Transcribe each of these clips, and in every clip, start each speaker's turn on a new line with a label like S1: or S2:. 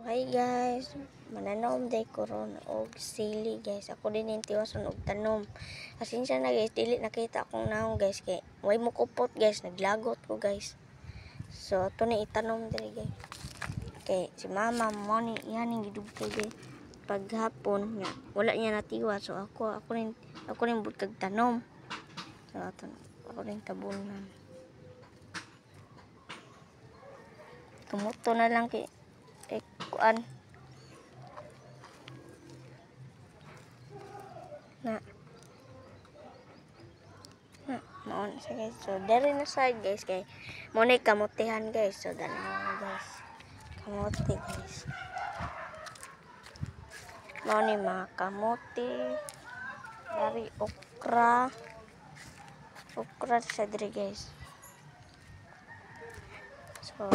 S1: Hi guys, mananom day koron og sili guys. Ako din yung tiwason og tanom. Asensya na guys, dili nakita akong naong guys kay way mo kupot guys, naglagot ko guys. So ato na itanom diri guys. Kay si mama mo ni yan ning gidugtay guys. Paghapon niya, wala niya natiwa. So ako rin butag tanom. So ako rin tabunan. Kumuto na lang kay kuan na maon siya guys. So dari na side guys kay mo na kamutihan guys. So dali na guys kamote guys, mo ni mga kamote dari okra sa diri guys. So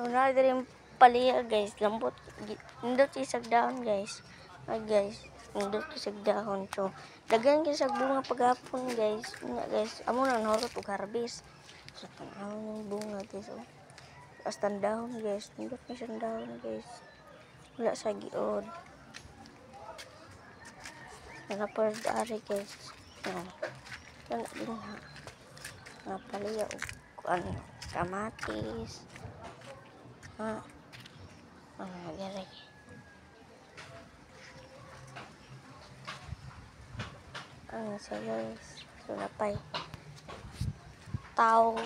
S1: na diri paliya guys, lambot indot isag dahon guys. Ay guys, indot isag dahon. So dagan isag bunga paghapon guys. Nga guys, amo nang norot og harvest. So tanaw ng bunga guys. So basta dahon guys, indot na siyang dahon guys. Wala sa giod. Nagapar ari guys. No. Wala din ha. Nga paliya og kuan kamatis. Gari. Ang sa guys. So napay tao.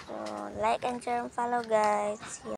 S1: So like and share and follow guys.